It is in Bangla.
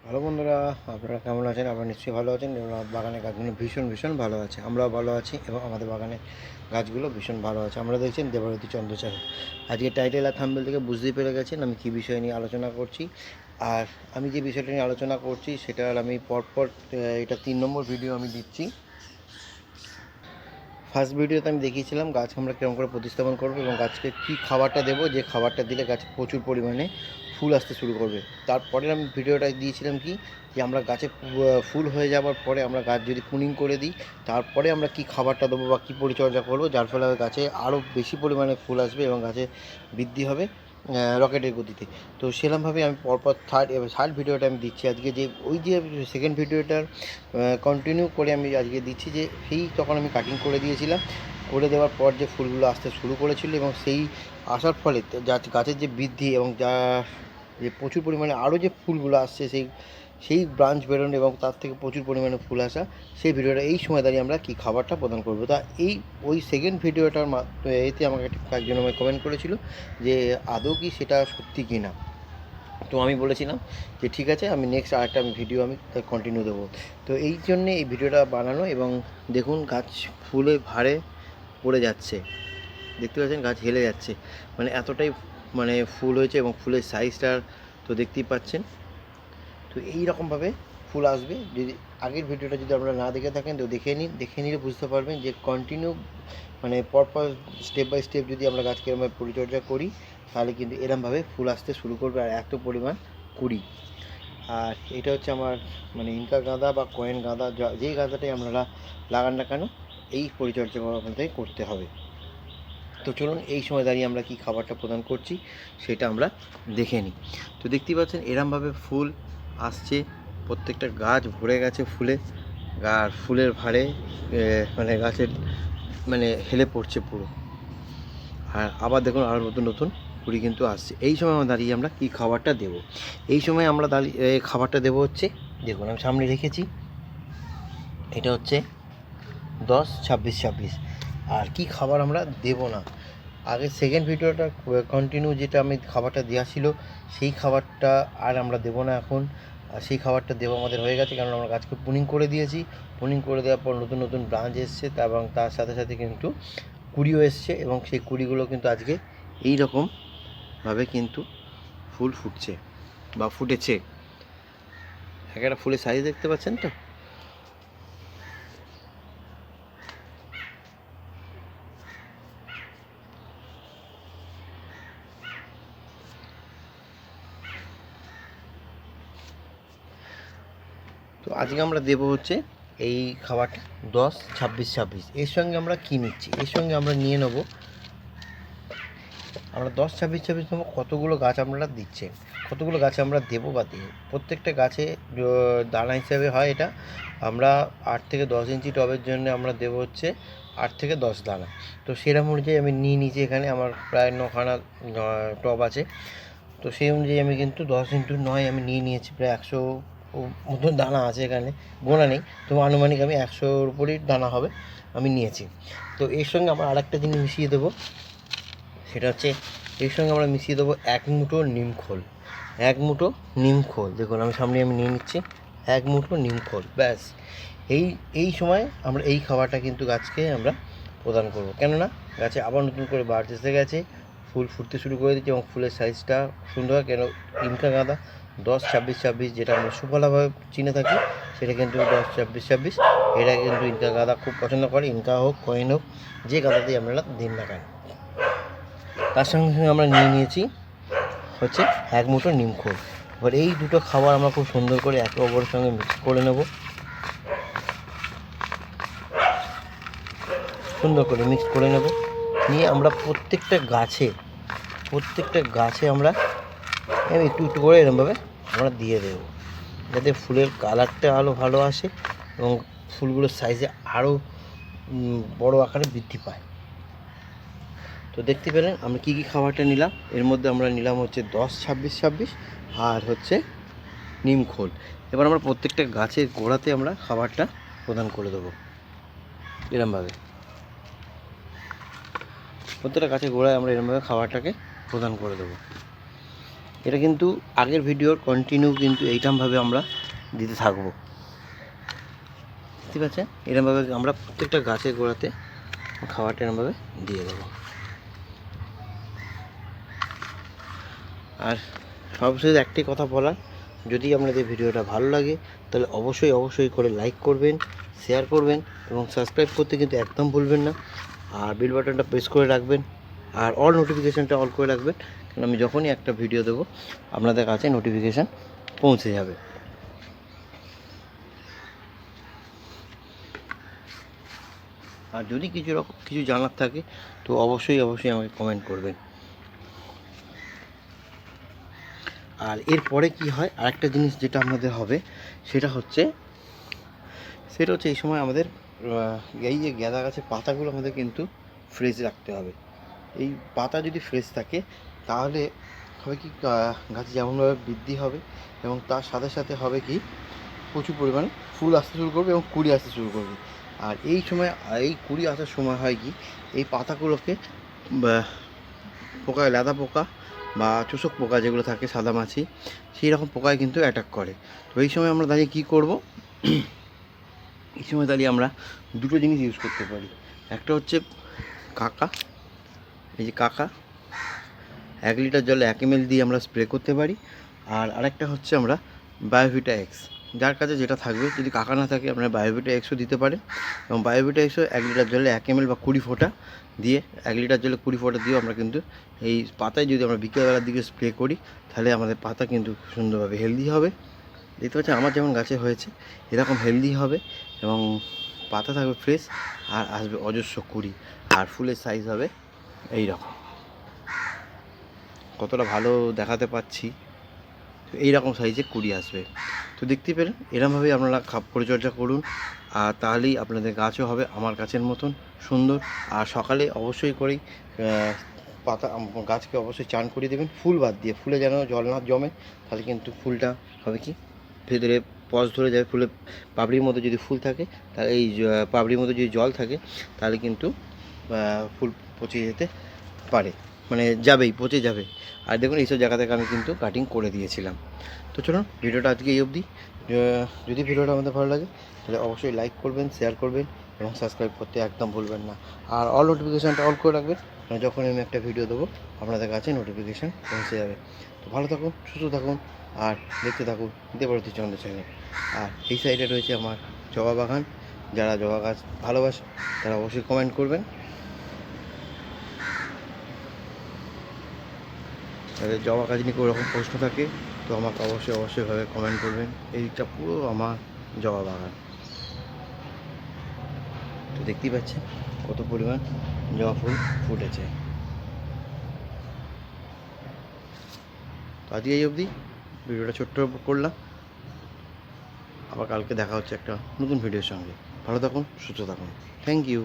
হ্যালো বন্ধুরা, আপনারা কেমন আছেন? আপনারা নিশ্চয়ই ভালো আছেন এবং আমার বাগানের গাছগুলো ভীষণ ভালো আছে। আমরাও ভালো আছি এবং আমাদের বাগানের গাছগুলো ভীষণ ভালো আছে। আমরা দেখছেন দেবারতী চন্দ্রচারু। আজকে টাইটেল আর থাম্বনেল থেকে বুঝতেই পেরে গেছেন আমি কী বিষয় নিয়ে আলোচনা করছি। আর আমি যে বিষয়টা নিয়ে আলোচনা করছি সেটার আমি পরপর এটা 3 নম্বর ভিডিও আমি দিচ্ছি। ফার্স্ট ভিডিওতে আমি দেখিয়েছিলাম গাছ আমরা কেমন করে প্রতিস্থাপন করবো এবং গাছকে কী খাবারটা দেবো, যে খাবারটা দিলে গাছ প্রচুর পরিমাণে ফুল আসতে শুরু করবে। তারপরে আমি ভিডিওটা দিয়েছিলাম কি, যে আমরা গাছে ফুল হয়ে যাওয়ার পরে আমরা গাছ যদি প্রুনিং করে দিই, তারপরে আমরা কী খাবারটা দেবো বা কী পরিচর্যা করবো, যার ফলে গাছে আরও বেশি পরিমাণে ফুল আসবে এবং গাছে বৃদ্ধি হবে রকেটের গতিতে। তো সেরকমভাবে আমি পরপর থার্ড ভিডিওটা আমি দিচ্ছি আজকে, যে ওই যে সেকেন্ড ভিডিওটার কন্টিনিউ করে আমি আজকে দিচ্ছি, যে সেই তখন আমি কাটিং করে দিয়েছিলাম। করে দেওয়ার পর যে ফুলগুলো আসতে শুরু করেছিল এবং সেই আসার ফলে যা গাছের যে বৃদ্ধি এবং যা যে প্রচুর পরিমাণে আরও যে ফুলগুলো আসছে, সেই ব্রাঞ্চ বেরোনো এবং তার থেকে প্রচুর পরিমাণে ফুল আসা, সেই ভিডিওটা এই সময় দাঁড়িয়ে আমরা কী খাবারটা প্রদান করবো। তা ওই সেকেন্ড ভিডিওটার এতে আমাকে একজন আমায় কমেন্ট করেছিল যে আদৌ কি সেটা সত্যি কি না। তো আমি বলেছিলাম যে ঠিক আছে, আমি নেক্সট আরেকটা ভিডিও আমি কন্টিনিউ দেবো। তো এই জন্যে এই ভিডিওটা বানানো। এবং দেখুন গাছ ফুলে ভারে পড়ে যাচ্ছে, দেখতে পাচ্ছেন গাছ হেলে যাচ্ছে, মানে এতটাই মানে ফুল হয়েছে এবং ফুলের সাইজটা তো দেখতেই পাচ্ছেন। তো এই রকমভাবে ফুল আসবে। যদি আগের ভিডিওটা যদি আপনারা না দেখে থাকেন তো দেখে নিলে বুঝতে পারবেন যে কন্টিনিউ মানে পরপর স্টেপ বাই স্টেপ যদি আমরা গাছকে এরমভাবে পরিচর্যা করি, তাহলে কিন্তু এরমভাবে ফুল আসতে শুরু করবে আর এত পরিমাণ কুড়ি। আর এটা হচ্ছে আমার মানে ইনকা গাঁদা বা কয়েন গাঁদা, যেই গাঁদাটাই আপনারা লাগান না কেন, এই পরিচর্যা আপনাদের করতে হবে। তো চলুন এই সময় দাঁড়িয়ে আমরা কি খাবারটা প্রদান করছি সেটা আমরা দেখে নিই। তো দেখতেই পাচ্ছেন এরমভাবে ফুল আসছে, প্রত্যেকটা গাছ ভরে গেছে ফুলে, আর ফুলের ভারে মানে গাছের মানে হেলে পড়ছে পুরো। আর আবার দেখুন আরও নতুন নতুন কুড়ি কিন্তু আসছে। এই সময় আমরা দাঁড়িয়ে আমরা কী খাবারটা দেবো, এই সময় আমরা দাঁড়িয়ে খাবারটা দেবো হচ্ছে, দেখুন আমি সামনে রেখেছি, এটা হচ্ছে 10-26-26। আর কি খাবার আমরা দেবো না, আগে সেকেন্ড ভিডিওটা কন্টিনিউ যেটা আমি খাবারটা দেওয়া ছিল সেই খাবারটা আর আমরা দেবো না এখন। আর সেই খাবারটা দেবো আমাদের হয়ে গেছে, কারণ আমরা গাছকে পুনিং করে দিয়েছি। পুনিং করে দেওয়ার পর নতুন নতুন ব্রাঞ্চ এসছে, এবং তার সাথে সাথে কিন্তু কুড়িও এসছে এবং সেই কুড়িগুলো কিন্তু আজকে এই রকমভাবে কিন্তু ফুল ফুটছে বা ফুটেছে। একটা ফুলের সাইজ দেখতে পাচ্ছেন তো। তো আজকে আমরা দেবো হচ্ছে এই খাবারটা 10-26-26। এর সঙ্গে আমরা কী নিচ্ছি, এর সঙ্গে আমরা নিয়ে নেবো, আমরা 10-26-26 নেবো কতগুলো গাছ আপনারা দিচ্ছেন, কতগুলো গাছে আমরা দেবো বা দিই। প্রত্যেকটা গাছে দানা হিসাবে হয় এটা। আমরা 8 থেকে 10 ইঞ্চি টবের জন্য আমরা দেবো হচ্ছে 8 থেকে 10 দানা। তো সেরকম অনুযায়ী আমি নিয়ে নিয়েছি, এখানে আমার প্রায় 9খানা টব আছে। তো সেই অনুযায়ী আমি কিন্তু 10x9 আমি নিয়ে নিয়েছি, প্রায় 100 মতন দানা আছে এখানে, গোনা নেই, তো আনুমানিক আমি 100-র উপরেই দানা হবে আমি নিয়েছি। তো এর সঙ্গে আমরা আরেকটা জিনিস মিশিয়ে দেবো, সেটা হচ্ছে এর সঙ্গে আমরা মিশিয়ে দেবো 1 মুঠো নিমখোল। 1 মুঠো নিমখোল, দেখুন আমি সামনে আমি নিয়ে নিচ্ছি 1 মুঠো নিমখোল, ব্যাস। এই সময় আমরা এই খাবারটা কিন্তু গাছকে আমরা প্রদান করব, কেননা গাছে আবার নতুন করে বাড়তে এসে গেছে, ফুল ফুটতে শুরু করে দিচ্ছে এবং ফুলের সাইজটা সুন্দর হয়। কেন ইনকা গাঁদা 10-26-26 যেটা আমরা সুফলাভাবে চিনে থাকি, সেটা কিন্তু 10-26-26, এটা কিন্তু ইনকা গাঁদা খুব পছন্দ করে। ইনকা হোক কয়েন হোক, যে গাঁদাতেই আপনারা দিন না কেন। তার সঙ্গে সঙ্গে আমরা নিয়ে নিয়েছি হচ্ছে 1 মুঠো নিমখোল। এবার এই দুটো খাবার আমরা খুব সুন্দর করে একে অপরের সঙ্গে মিক্স করে নেব, সুন্দর করে মিক্স করে নেব। নিয়ে আমরা প্রত্যেকটা গাছে আমরা একটু একটু করে এরকমভাবে আমরা দিয়ে দেবো, যাতে ফুলের কালারটা আরও ভালো আসে এবং ফুলগুলোর সাইজে আরও বড় আকারে বৃদ্ধি পায়। তো দেখতে পেলেন আমরা কী কী খাবারটা নিলাম। এর মধ্যে আমরা নিলাম হচ্ছে 10-26-26 আর হচ্ছে নিমখোল। এবার আমরা প্রত্যেকটা গাছের গোড়াতে আমরা খাবারটা প্রদান করে দেবো, এরমভাবে প্রত্যেকটা গাছের গোড়ায় আমরা এরমভাবে খাবারটাকে প্রদান করে দেবো। এটা কিন্তু আগের ভিডিওর কন্টিনিউ, কিন্তু এইরকমভাবে আমরা দিতে থাকবো, ঠিক আছে? এরকমভাবে আমরা প্রত্যেকটা গাছের গোড়াতে খাবারটা এরকমভাবে দিয়ে দেবো। আর সবশেষে একটি কথা বলার, যদি আপনাদের ভিডিওটা ভালো লাগে তাহলে অবশ্যই করে লাইক করবেন, শেয়ার করবেন এবং সাবস্ক্রাইব করতে কিন্তু একদম ভুলবেন না। আর বেল বাটনটা প্রেস করে রাখবেন, আর অল নোটিফিকেশানটা অল করে রাখবেন, কারণ আমি যখনই একটা ভিডিও দেবো আপনাদের কাছে নোটিফিকেশান পৌঁছে যাবে। আর যদি কিছু জানার থাকে তো অবশ্যই আমাকে কমেন্ট করবেন। আর এরপরে কি হয়, আরেকটা জিনিস যেটা আমাদের হবে সেটা হচ্ছে এই সময় আমাদের এই যে গাঁদা গাছের পাতাগুলো আমাদের কিন্তু ফ্রেশ রাখতে হবে। এই পাতা যদি ফ্রেশ থাকে তাহলে হবে কি, গাছ যেমনভাবে বৃদ্ধি হবে এবং তার সাথে সাথে হবে কি, প্রচুর পরিমাণে ফুল আসতে শুরু করবে এবং কুড়ি আসতে শুরু করবে। আর এই সময়, এই কুড়ি আসার সময় হয় কি, এই পাতাগুলোকে পোকা, লেদা পোকা বা চোষক পোকা যেগুলো থাকে, সাদা মাছি, সেই রকম পোকায় কিন্তু অ্যাটাক করে। তো এই সময় আমরা দাঁড়িয়ে কী করব, এই সময় দাঁড়িয়ে আমরা দুটো জিনিস ইউজ করতে পারি। একটা হচ্ছে কাকা, এই যে কাকা 1 লিটার জলে 1 ml দিয়ে আমরা স্প্রে করতে পারি। আর আরেকটা হচ্ছে আমরা বায়োভিটা এক্স, যার কাছে যেটা থাকবে, যদি কাকা না থাকে আপনারা বায়োভিটা এক্সও দিতে পারেন। এবং বায়োভিটা এক্সও 1 লিটার জলে 1 ml বা 20 ফোঁটা দিয়ে, 1 লিটার জলে 20 ফোঁটা দিয়েও আমরা কিন্তু এই পাতায় যদি আমরা বিকেলবেলার দিকে স্প্রে করি তাহলে আমাদের পাতা কিন্তু সুন্দরভাবে হেলদি হবে। দেখতে পাচ্ছেন আমার যেমন গাছে হয়েছে এরকম হেলদি হবে এবং পাতা থাকবে ফ্রেশ, আর আসবে অজস্র কুড়ি, আর ফুলের সাইজ হবে এই রকম। কতটা ভালো দেখাতে পাচ্ছি, তো এইরকম সাইজে কুড়ি আসবে। তো দেখতে পেলেন, এরকমভাবেই আপনারা পরিচর্যা করুন, আর তাহলেই আপনাদের গাছও হবে আমার গাছের মতন সুন্দর। আর সকালে অবশ্যই করেই পাতা গাছকে অবশ্যই চান করিয়ে দেবেন, ফুল বাদ দিয়ে। ফুলে যেন জল না জমে, তাহলে কিন্তু ফুলটা হবে কি, ভেতরে পচ ধরে যাবে। ফুলে পাপড়ির মধ্যে যদি ফুল থাকে, তাহলে এই পাপড়ির মধ্যে যদি জল থাকে তাহলে কিন্তু ফুল পচে যেতে পারে, মানে যাবেই, পচে যাবে। আর দেখুন এইসব জায়গা থেকে আমি কিন্তু কাটিং করে দিয়েছিলাম। তো চলুন ভিডিওটা আজকে এই অবধি। যদি ভিডিওটা আমাদের ভালো লাগে তাহলে অবশ্যই লাইক করবেন, শেয়ার করবেন এবং সাবস্ক্রাইব করতে একদম ভুলবেন না। আর অল নোটিফিকেশানটা অল করে রাখবেন, যখন আমি একটা ভিডিও দেবো আপনাদের কাছে নোটিফিকেশান পৌঁছে যাবে। তো ভালো থাকুন, সুস্থ থাকুন, আর দেখতে থাকুন দেবরতী চন্দ্র চ্যানেল। আর এই সাইডে রয়েছে আমার জবা বাগান। যারা জবা গাছ ভালোবাসে তারা অবশ্যই কমেন্ট করবেন। তাদের জবা গাছ নিয়ে কোনো রকম প্রশ্ন থাকে তো আমাকে অবশ্যইভাবে কমেন্ট করবেন। এইটা পুরো আমার জবা বাগান। তো দেখতেই পাচ্ছেন কত পরিমাণ জবা ফুল ফুটেছে। তো আজকে এই অবধি ভিডিওটা ছোট্ট করলাম, আবার কালকে দেখা হচ্ছে একটা নতুন ভিডিওর সঙ্গে। ভালো থাকুন, সুস্থ থাকুন, থ্যাংক ইউ।